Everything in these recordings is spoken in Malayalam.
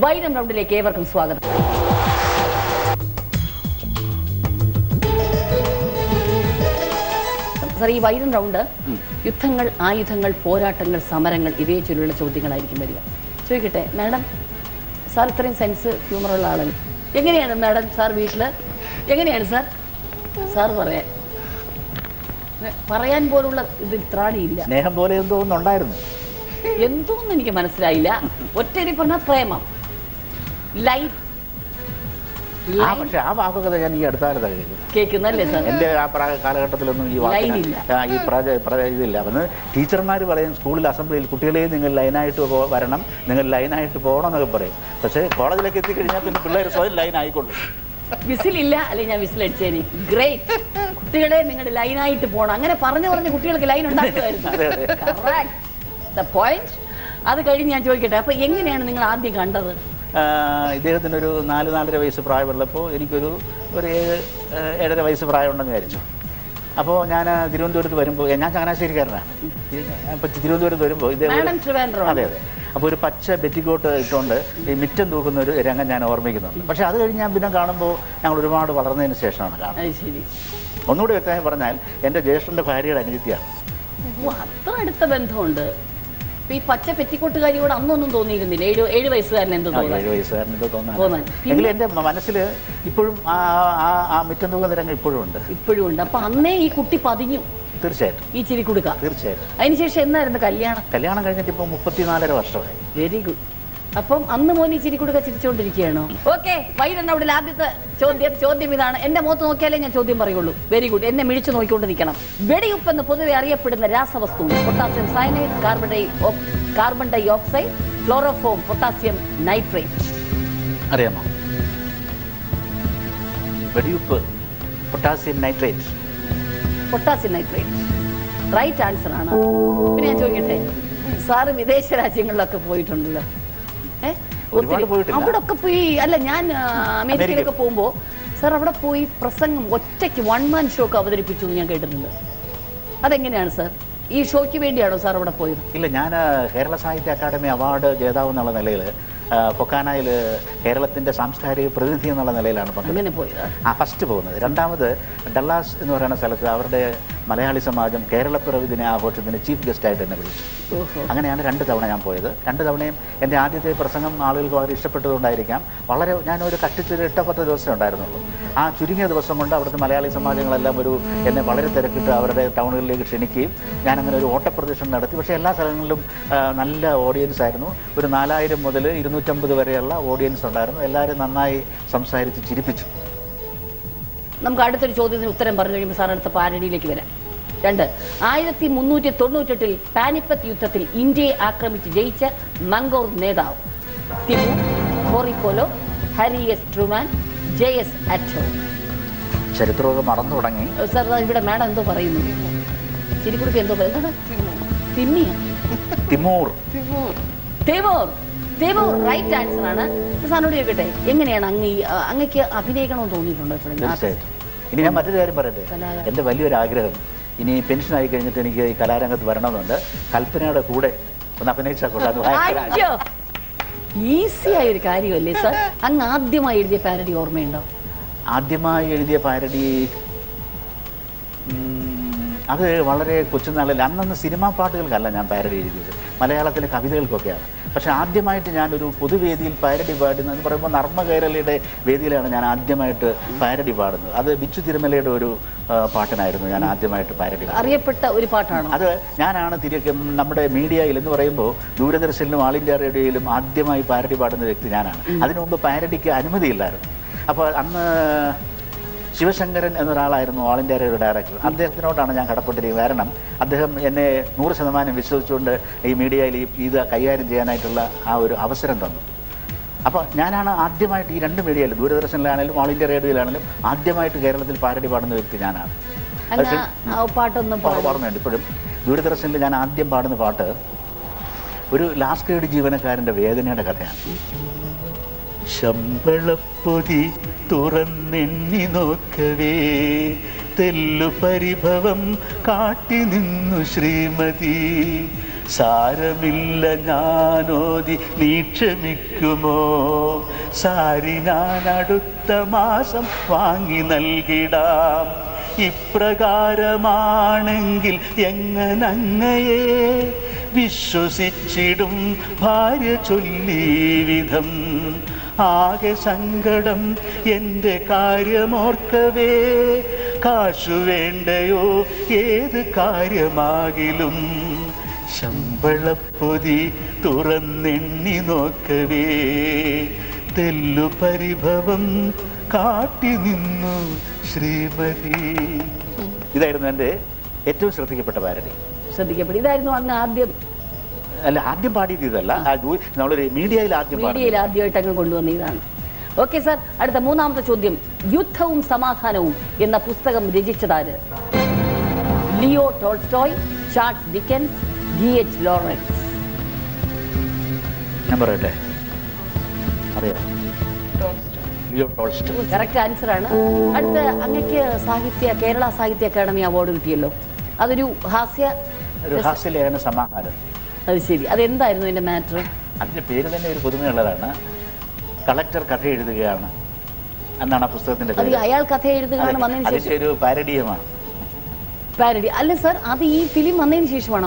വൈരം റൗണ്ടിലേക്ക് ഏവർക്കും സ്വാഗതം. സാർ, ഈ വൈരം റൗണ്ട് യുദ്ധങ്ങൾ, ആയുധങ്ങൾ, പോരാട്ടങ്ങൾ, സമരങ്ങൾ ഇവയെ ചൊല്ലിയുള്ള ചോദ്യങ്ങളായിരിക്കും വരിക. ചോദിക്കട്ടെ മാഡം, സാർ ഇത്രയും സെൻസ് ഹ്യൂമറുള്ള ആളല്ലേ, എങ്ങനെയാണ് മാഡം സാർ വീട്ടില് എങ്ങനെയാണ് സാർ പറയാൻ പോലുള്ള ഇത് ത്രാണിയില്ല. സ്നേഹം പോലെ എന്തോന്നുണ്ടായിരുന്നു, എന്തോന്നും എനിക്ക് മനസ്സിലായില്ല. ഒറ്റയടി പറഞ്ഞ പ്രേമം, ലൈറ്റ്. പക്ഷെ ആ വാക്കൊക്കെ ഞാൻ ഈ അടുത്താലത്താണ് കേൾക്കുന്നല്ലേ സാർ? എന്റെ ആ കാലഘട്ടത്തിലൊന്നും ഈ ഇതില്ല. അന്ന് ടീച്ചർമാർ പറയും സ്കൂളിൽ അസംബ്ലിയിൽ കുട്ടികളെ നിങ്ങൾ ലൈനായിട്ട് വരണം, നിങ്ങൾ ലൈനായിട്ട് പോകണം എന്നൊക്കെ പറയും. പക്ഷെ കോളേജിലേക്ക് എത്തിക്കഴിഞ്ഞാൽ പിന്നെ പിള്ളേർ സ്വയം ലൈൻ ആയിക്കൊള്ളും. വിസിലില്ല, അല്ലെങ്കിൽ ഞാൻ വിസിൽ അടിച്ചേനെ. ഗ്രേറ്റ്. കുട്ടികളെ നിങ്ങളുടെ ലൈനായിട്ട് പോകണം, അങ്ങനെ പറഞ്ഞു കുട്ടികൾക്ക് ലൈൻ ഉണ്ടാക്കുമായിരുന്നു. അത് കഴിഞ്ഞ് ഞാൻ ചോദിക്കട്ടെ, അപ്പൊ എങ്ങനെയാണ് നിങ്ങൾ ആദ്യം കണ്ടത്? ഇദ്ദേഹത്തിനൊരു 4-4.5 വയസ്സ് പ്രായമുള്ളപ്പോൾ എനിക്കൊരു 7-7.5 വയസ്സ് പ്രായമുണ്ടെന്ന് വിചാരിച്ചു. അപ്പോൾ ഞാൻ തിരുവനന്തപുരത്ത് വരുമ്പോൾ, ഞാൻ ചങ്ങനാശ്ശേരിക്കാരനാണ്. അപ്പോൾ തിരുവനന്തപുരത്ത് വരുമ്പോൾ അതെ. അപ്പോൾ ഒരു പച്ച ബെറ്റിക്കോട്ട് ഇട്ടുകൊണ്ട് ഈ മിറ്റം തൂക്കുന്ന ഒരു രംഗം ഞാൻ ഓർമ്മിക്കുന്നുണ്ട്. പക്ഷെ അത് കഴിഞ്ഞ് ഞാൻ പിന്നെ കാണുമ്പോൾ ഞങ്ങൾ ഒരുപാട് വളർന്നതിന് ശേഷമാണ് കാണുന്നത്. ഒന്നുകൂടി വ്യക്തമായി പറഞ്ഞാൽ എൻ്റെ ജ്യേഷ്ഠൻ്റെ ഭാര്യയുടെ അനിയത്തിയാണ്. അത്ര അടുത്ത ബന്ധമുണ്ട്. ഈ പച്ച പെറ്റിക്കോട്ടുകാരിയോട് അന്നൊന്നും തോന്നിയിരുന്നില്ല? 7 വയസ്സുകാരൻ എന്തോ 7 വയസ്സുകാരൻ എന്തോ തോന്നാൻ. എങ്കിലും എൻ്റെ മനസ്സിൽ ഇപ്പോഴും ആ മിറ്റം തൂക്കുന്ന രംഗം ഇപ്പോഴും ഉണ്ട്. അപ്പൊ അന്നേ ഈ കുട്ടി പതിഞ്ഞു. തീർച്ചയായിട്ടും. ഈ ചിരി കൊടുക്കുക. തീർച്ചയായിട്ടും. അതിനുശേഷം എന്നായിരുന്നു കല്യാണം കഴിഞ്ഞിട്ട് ഇപ്പോൾ 34.5 വർഷമായി. Very good. അപ്പം അന്ന് മോനി ചിരി കൊടുക്കുക ചിരിച്ചുകൊണ്ടിരിക്കുകയാണോ? ഓക്കെ, വൈരം റൗണ്ടിൽ ആദ്യത്തെ ചോദ്യം ഇതാണ്. എന്റെ മുഖത്ത് നോക്കിയാലേ ഞാൻ ചോദ്യം പറയുള്ളൂ. Very good. എന്നെ മിഴിച്ചു നോക്കിക്കൊണ്ട് നിൽക്കണം. വെടിയുപ്പെന്ന് പൊതുവെ അറിയപ്പെടുന്ന രാസവസ്തു: potassium cyanide, carbon dioxide, chloroform, potassium nitrate. അറിയാമോ? വെടിയുപ്പ് പൊട്ടാസ്യം നൈട്രേറ്റ്. റൈറ്റ് ആൻസർ ആണ്. പിന്നെ ഞാൻ ചോദിക്കട്ടെ, സാറ് വിദേശ രാജ്യങ്ങളിലൊക്കെ പോയിട്ടുണ്ടല്ലോ? അവിടെ ഒക്കെ പോയി, അല്ല ഞാൻ അമേരിക്കയിലൊക്കെ പോകുമ്പോ സാർ അവിടെ പോയി പ്രസംഗം ഒറ്റയ്ക്ക് 1 man ഷോ ഒക്കെ അവതരിപ്പിച്ചു എന്ന് ഞാൻ കേട്ടിട്ടുണ്ട്. അതെങ്ങനെയാണ് സാർ? ഈ ഷോയ്ക്ക് വേണ്ടിയാണോ സാർ അവിടെ പോയത്? ഇല്ല, ഞാൻ കേരള സാഹിത്യ അക്കാദമി അവാർഡ് ജേതാവ് എന്നുള്ള നിലയിൽ പൊക്കാനയിൽ കേരളത്തിന്റെ സാംസ്കാരിക പ്രതിനിധി എന്നുള്ള നിലയിലാണ് ഫസ്റ്റ് പോകുന്നത്. രണ്ടാമത് ഡല്ലാസ് എന്ന് പറയുന്ന സ്ഥലത്ത് അവരുടെ മലയാളി സമാജം കേരളപ്പിറവി ദിന ആഘോഷത്തിന് ചീഫ് ഗസ്റ്റായിട്ട് എന്നെ വിളിച്ചു. അങ്ങനെയാണ് 2 തവണ ഞാൻ പോയത്. 2 തവണയും എൻ്റെ ആദ്യത്തെ പ്രസംഗം ആളുകൾക്ക് വളരെ ഇഷ്ടപ്പെട്ടതുകൊണ്ടായിരിക്കാം ഞാനൊരു കട്ടിച്ചൊരു 8-10 ദിവസം ഉണ്ടായിരുന്നുള്ളൂ. ആ ചുരുങ്ങിയ ദിവസം കൊണ്ട് അവിടുത്തെ മലയാളി സമാജങ്ങളെല്ലാം എന്നെ വളരെ തിരക്കിട്ട് അവരുടെ ടൗണുകളിലേക്ക് ക്ഷണിക്കുകയും ഞാനങ്ങനെ ഒരു ഓട്ടപ്രദർശനം നടത്തി. പക്ഷേ എല്ലാ സ്ഥലങ്ങളിലും നല്ല ഓഡിയൻസ് ആയിരുന്നു. ഒരു 4000 മുതൽ 250 വരെയുള്ള ഓഡിയൻസ് ഉണ്ടായിരുന്നു. എല്ലാവരും നന്നായി സംസാരിച്ച് ചിരിപ്പിച്ചു. നമുക്ക് അടുത്തൊരു ചോദ്യത്തിന് ഉത്തരം പറഞ്ഞു കഴിയുമ്പോൾ സാർ അടുത്ത പാരഡിയിലേക്ക് വരാം. 2. 1398 പാനിപ്പത്ത് യുദ്ധത്തിൽ ഇന്ത്യയെ ആക്രമിച്ച് ജയിച്ച മംഗോൾ നേതാവ്: തിമൂർ, ഹോറിപ്പോലോ, ഹാരി എസ് ട്രൂമാൻ, JS അറ്റോ. ചരിത്രമൊക്കെ മറന്നു തുടങ്ങി സാർ. ഇവിടെ മാഡം എന്തോ പറയുന്നു, ചിരിക്കുടുക്ക് എന്തോ പറയുന്നത്. തിമൂർ റൈറ്റ് ആൻസർ ആണ്. സാറിനോട് ചോദിക്കട്ടെ, എങ്ങനെയാണ് അങ്ങക്ക് അഭിനയിക്കണമെന്ന് തോന്നിയിട്ടുണ്ടോ? തീർച്ചയായിട്ടും. ഇനി ഞാൻ മറ്റൊരു കാര്യം പറയട്ടെ. എൻ്റെ വലിയൊരു ആഗ്രഹം, ഇനി പെൻഷൻ ആയി കഴിഞ്ഞിട്ട് എനിക്ക് ഈ കലാരംഗത്ത് വരണമെന്നുണ്ട്. കൽപ്പനയുടെ കൂടെ ഒന്ന് അഭിനയിച്ചാൽ കൊള്ളാം. ഈസി ആയ ഒരു കാര്യമല്ലേ സാർ? അങ്ങ് ആദ്യമായി എഴുതിയ പാരഡി ഓർമ്മയുണ്ടോ? ആദ്യമായി എഴുതിയ പാരഡി അത് വളരെ കൊച്ചുനാളിൽ, അന്നന്ന് സിനിമാ പാട്ടുകൾക്കല്ല ഞാൻ പാരഡി എഴുതിയത്, മലയാളത്തിലെ കവിതകൾക്കൊക്കെയാണ്. പക്ഷെ ആദ്യമായിട്ട് ഞാനൊരു പൊതുവേദിയിൽ പാരഡി പാടുന്നതെന്ന് പറയുമ്പോൾ നർമ്മ കൈരളിയുടെ വേദിയിലാണ് ഞാൻ ആദ്യമായിട്ട് പാരഡി പാടുന്നത്. അത് ബിച്ചു തിരുമലയുടെ ഒരു പാട്ടിനായിരുന്നു ഞാൻ ആദ്യമായിട്ട് പാരഡി. അറിയപ്പെട്ട ഒരു പാട്ടാണ് അത്. ഞാനാണ് നമ്മുടെ മീഡിയയിൽ എന്ന് പറയുമ്പോൾ ദൂരദർശനിലും ആൾ ഇന്ത്യ റേഡിയോയിലും ആദ്യമായി പാരഡി പാടുന്ന വ്യക്തി ഞാനാണ്. അതിനു മുമ്പ് പാരഡിക്ക് അനുമതിയില്ലായിരുന്നു. അപ്പോൾ അന്ന് ശിവശങ്കരൻ എന്നൊരാളായിരുന്നു ഓൾ ഇന്ത്യ റേഡിയോ ഡയറക്ടർ. അദ്ദേഹത്തിനോടാണ് ഞാൻ കടപ്പെട്ടിരിക്കുന്നത്. കാരണം അദ്ദേഹം എന്നെ 100% വിശ്വസിച്ചുകൊണ്ട് ഈ മീഡിയയിൽ ഇത് കൈകാര്യം ചെയ്യാനായിട്ടുള്ള ആ ഒരു അവസരം തന്നു. അപ്പോൾ ഞാനാണ് ആദ്യമായിട്ട് ഈ 2 മീഡിയയിലും, ദൂരദർശനിലാണെങ്കിലും ഓൾ ഇന്ത്യ റേഡിയോയിലാണെങ്കിലും ആദ്യമായിട്ട് കേരളത്തിൽ പാരഡി പാടുന്ന വ്യക്തി ഞാനാണ്. ഓർമ്മയുണ്ട് ഇപ്പോഴും. ദൂരദർശനിൽ ഞാൻ ആദ്യം പാടുന്ന പാട്ട് ഒരു ലാസ്റ്റ് ഗ്രേഡ് ജീവനക്കാരൻ്റെ വേദനയുടെ കഥയാണ്. ശമ്പളപ്പൊതി തുറന്നെണ്ണി നോക്കവേ തെല്ലു പരിഭവം കാട്ടി നിന്നു ശ്രീമതി, സാരമില്ല ഞാനോതി നീ ക്ഷമിക്കുമോ, സാരി ഞാൻ അടുത്ത മാസം വാങ്ങി നൽകിടാം. ഇപ്രകാരമാണെങ്കിൽ എങ്ങനങ്ങയെ വിശ്വസിച്ചിടും ഭാര്യ ചൊല്ലീ വിധം. ആകെ സങ്കടം എൻ്റെ കാര്യമോർക്കവേ, കാശു വേണ്ടയോ ഏത് കാര്യമാകിലും. ശമ്പളപ്പൊതി തുറന്നെണ്ണി നോക്കവേ, തെല്ലു പരിഭവം കാട്ടി നിന്നു ശ്രീമതി. ഇതായിരുന്നു എൻ്റെ ഏറ്റവും ശ്രദ്ധിക്കപ്പെട്ട പാരഡി. ശ്രദ്ധിക്കപ്പെട്ടു. ഇതായിരുന്നു അങ്ങ് ആദ്യം അല്ല ആദ്യം പാടിയത് ഇതല്ല, നമ്മളൊരു മീഡിയയിൽ ആദ്യമായിട്ട് അങ്ങ് കൊണ്ടുവന്ന ഇതാണ്. ഓക്കെ സാർ, അടുത്ത മൂന്നാമത്തെ ചോദ്യം. യുദ്ധവും സമാധാനവും എന്ന പുസ്തകം രചിച്ചതാര്? Leo Tolstoy, Charles Dickens, D.H. Lawrence. ഞാൻ പറയട്ടെ, അറിയാം, ലിയോ ടോൾസ്റ്റോയ് കറക്റ്റ് ആൻസർ ആണ്. അടുത്ത അങ്ങക്ക് കേരള സാഹിത്യ അക്കാദമി അവാർഡ് കിട്ടിയല്ലോ, അതൊരു ഹാസ്യലേഖന സമാഹാരം. അത് ശരി, അതെന്തായിരുന്നു അതിന്റെ മാറ്റർ? അതിന്റെ പേര് തന്നെ ഒരു പുതുമയുള്ളതാണ്. കളക്ടർ കഥ എഴുതുകയാണ് എന്നാണ് ആ പുസ്തകത്തിന്റെ പേര്. അയാൾ കഥ എഴുതുകയാണ് വന്നതിന് ശേഷം ഒരു പാരഡിയമാണ്. പാരഡി അല്ല സാർ, അത് ഈ ഫിലിം വന്നതിന് ശേഷമാണ്.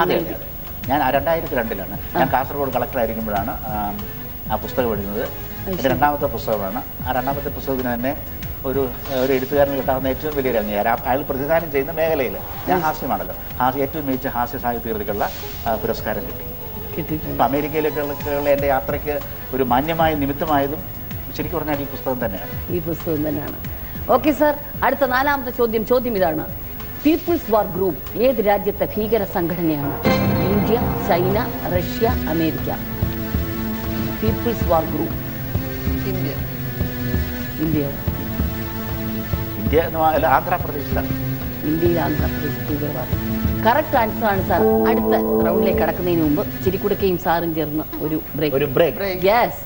ഞാൻ 2002 ഞാൻ കാസർഗോഡ് കളക്ടർ ആയിരിക്കുമ്പോഴാണ് ആ പുസ്തകം എഴുതുന്നത്. എൻ്റെ രണ്ടാമത്തെ പുസ്തകമാണ്. ആ രണ്ടാമത്തെ പുസ്തകത്തിന് തന്നെ ഒരു എഴുത്തുകാരന് കിട്ടാവുന്ന ഏറ്റവും വലിയൊരു അംഗീകാരം. അയാൾ പ്രതിദാനം ചെയ്യുന്ന മേഖലയിൽ ഞാൻ ഹാസ്യമാണല്ലോ, ഏറ്റവും മികച്ച ഹാസ്യ സാഹിത്യകൃതിക്കുള്ള പുരസ്കാരം കിട്ടി. അമേരിക്കയിലേക്കുള്ള എൻ്റെ യാത്രയ്ക്ക് ഒരു മാന്യമായ നിമിത്തമായതും ശരിക്കും പറഞ്ഞാൽ ഈ പുസ്തകം തന്നെയാണ്. ഓക്കെ സാർ, അടുത്ത നാലാമത്തെ ചോദ്യം ഇതാണ്. പീപ്പിൾസ് വാർ ഗ്രൂപ്പ് ഏത് രാജ്യത്തെ ഭീകര സംഘടനയാണ്? India, China, Russia, America. People's war group India. ആന്ധ്രാപ്രദേശിലാണ്. ഇന്ത്യയിൽ ആന്ധ്രാപ്രദേശ് ഭീകരവാദം. കറക്റ്റ് ആൻസർ ആണ് സാർ. അടുത്ത റൗണ്ടിലേക്ക് കടക്കുന്നതിന് മുമ്പ് ചിരിക്കുടുക്കയും സാറും ചേർന്ന് ഒരു ബ്രേക്ക്. യെസ്.